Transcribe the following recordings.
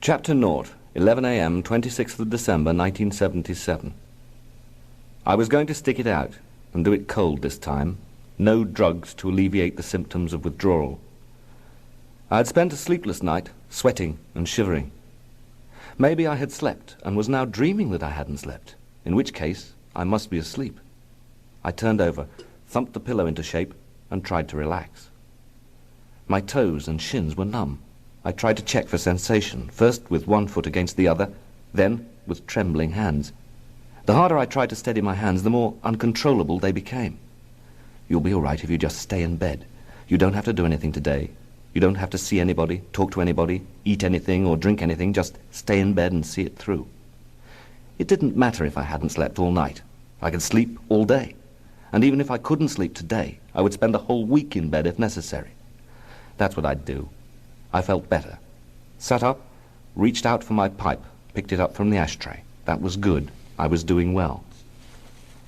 Chapter Nought, 11 a.m., 26th of December, 1977. I was going to stick it out, and do it cold this time. No drugs to alleviate the symptoms of withdrawal. I had spent a sleepless night, sweating and shivering. Maybe I had slept, and was now dreaming that I hadn't slept, in which case I must be asleep. I turned over, thumped the pillow into shape, and tried to relax. My toes and shins were numb. I tried to check for sensation, first with one foot against the other, then with trembling hands. The harder I tried to steady my hands, the more uncontrollable they became. You'll be all right if you just stay in bed. You don't have to do anything today. You don't have to see anybody, talk to anybody, eat anything or drink anything. Just stay in bed and see it through. It didn't matter if I hadn't slept all night. I could sleep all day. And even if I couldn't sleep today, I would spend a whole week in bed if necessary. That's what I'd do. I felt better. Sat up, reached out for my pipe, picked it up from the ashtray. That was good. I was doing well.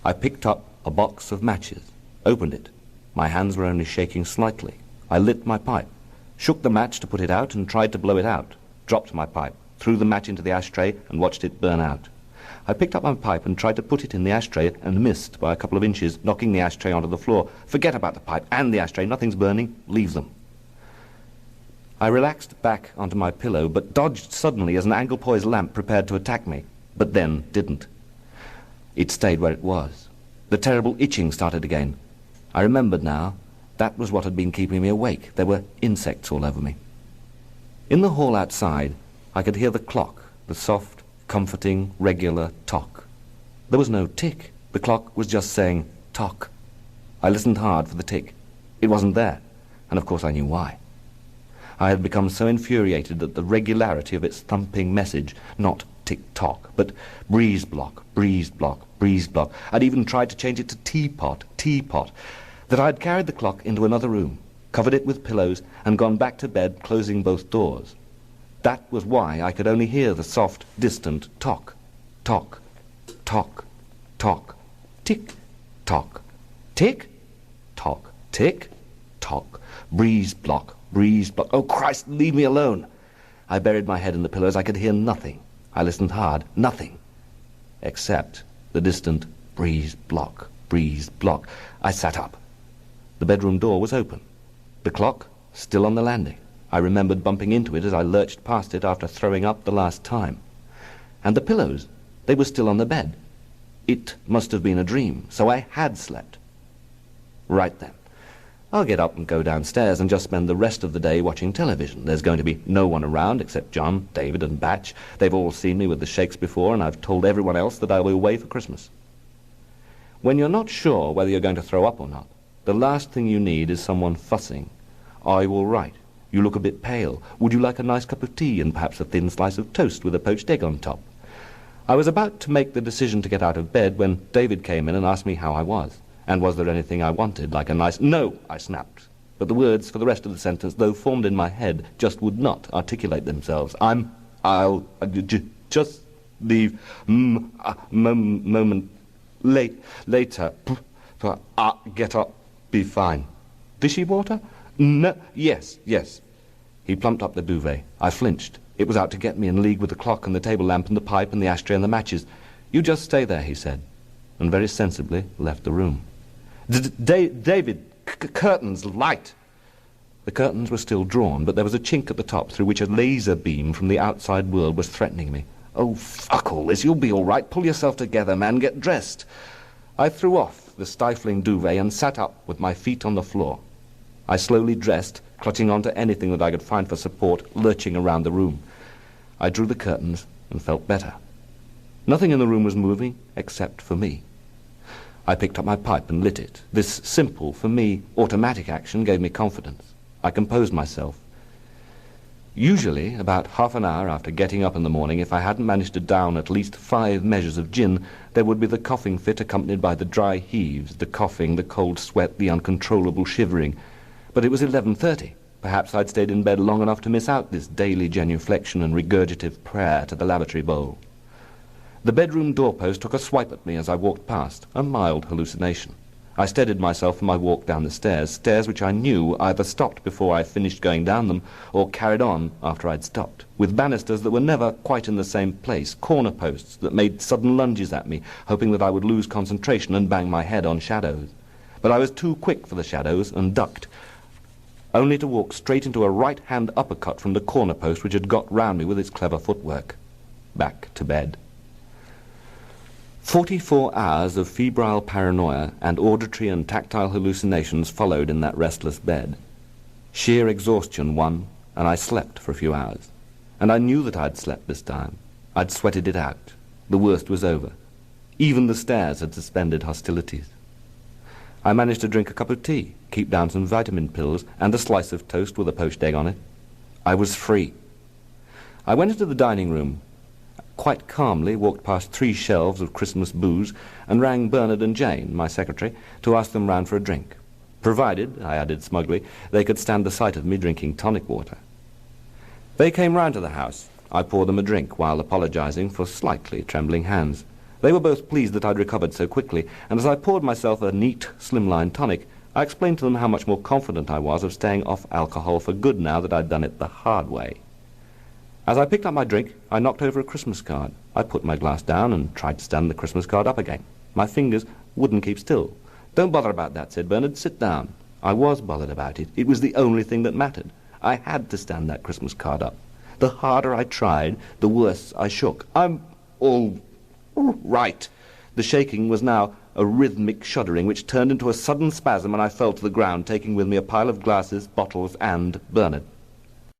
I picked up a box of matches, opened it. My hands were only shaking slightly. I lit my pipe, shook the match to put it out and tried to blow it out. Dropped my pipe, threw the match into the ashtray and watched it burn out. I picked up my pipe and tried to put it in the ashtray and missed by a couple of inches, knocking the ashtray onto the floor. Forget about the pipe and the ashtray. Nothing's burning. Leave them. I relaxed back onto my pillow, but dodged suddenly as an angle-poised lamp prepared to attack me, but then didn't. It stayed where it was. The terrible itching started again. I remembered now. That was what had been keeping me awake. There were insects all over me. In the hall outside, I could hear the clock, the soft, comforting, regular tock. There was no tick. The clock was just saying, tock. I listened hard for the tick. It wasn't there, and of course I knew why. I had become so infuriated at the regularity of its thumping message, not tick-tock, but breeze-block, breeze-block, breeze-block. I'd even tried to change it to teapot, teapot, that I had carried the clock into another room, covered it with pillows, and gone back to bed, closing both doors. That was why I could only hear the soft, distant tock, tock, tock, tock, tick-tock, tick-tock, tick-tock, breeze-block, breeze-block. Oh, Christ, leave me alone. I buried my head in the pillows. I could hear nothing. I listened hard. Nothing. Except the distant breeze-block, breeze-block. I sat up. The bedroom door was open. The clock still on the landing. I remembered bumping into it as I lurched past it after throwing up the last time. And the pillows, they were still on the bed. It must have been a dream, so I had slept. Right then. I'll get up and go downstairs and just spend the rest of the day watching television. There's going to be no one around except John, David, and Batch. They've all seen me with the shakes before, and I've told everyone else that I'll be away for Christmas. When you're not sure whether you're going to throw up or not, the last thing you need is someone fussing. Are you all right? You look a bit pale. Would you like a nice cup of tea and perhaps a thin slice of toast with a poached egg on top? I was about to make the decision to get out of bed when David came in and asked me how I was. And was there anything I wanted, like a nice... No, I snapped. But the words for the rest of the sentence, though formed in my head, just would not articulate themselves. I'll just leave moment later. Get up, be fine. Dishy water? No, yes. He plumped up the duvet. I flinched. It was out to get me, in league with the clock and the table lamp and the pipe and the ashtray and the matches. You just stay there, he said, and very sensibly left the room. David, curtains, light. The curtains were still drawn, but there was a chink at the top through which a laser beam from the outside world was threatening me. Oh, fuck all this. You'll be all right. Pull yourself together, man. Get dressed. I threw off the stifling duvet and sat up with my feet on the floor. I slowly dressed, clutching onto anything that I could find for support, lurching around the room. I drew the curtains and felt better. Nothing in the room was moving except for me. I picked up my pipe and lit it. This simple, for me, automatic action gave me confidence. I composed myself. Usually, about half an hour after getting up in the morning, if I hadn't managed to down at least 5 measures of gin, there would be the coughing fit accompanied by the dry heaves, the coughing, the cold sweat, the uncontrollable shivering. But it was 11:30. Perhaps I'd stayed in bed long enough to miss out this daily genuflection and regurgitative prayer to the lavatory bowl. The bedroom doorpost took a swipe at me as I walked past, a mild hallucination. I steadied myself for my walk down the stairs which I knew either stopped before I finished going down them or carried on after I'd stopped, with banisters that were never quite in the same place, corner posts that made sudden lunges at me, hoping that I would lose concentration and bang my head on shadows. But I was too quick for the shadows and ducked, only to walk straight into a right-hand uppercut from the corner post which had got round me with its clever footwork. Back to bed. 44 hours of febrile paranoia and auditory and tactile hallucinations followed in that restless bed. Sheer exhaustion won, and I slept for a few hours. And I knew that I'd slept this time. I'd sweated it out. The worst was over. Even the stairs had suspended hostilities. I managed to drink a cup of tea, keep down some vitamin pills, and a slice of toast with a poached egg on it. I was free. I went into the dining room, quite calmly walked past 3 shelves of Christmas booze, and rang Bernard and Jane, my secretary, to ask them round for a drink, provided, I added smugly, they could stand the sight of me drinking tonic water. They came round to the house. I poured them a drink, while apologizing for slightly trembling hands. They were both pleased that I'd recovered so quickly, and as I poured myself a neat, slimline tonic, I explained to them how much more confident I was of staying off alcohol for good now that I'd done it the hard way. As I picked up my drink, I knocked over a Christmas card. I put my glass down and tried to stand the Christmas card up again. My fingers wouldn't keep still. "Don't bother about that," said Bernard. "Sit down." I was bothered about it. It was the only thing that mattered. I had to stand that Christmas card up. The harder I tried, the worse I shook. "I'm all right." The shaking was now a rhythmic shuddering, which turned into a sudden spasm, and I fell to the ground, taking with me a pile of glasses, bottles, and Bernard.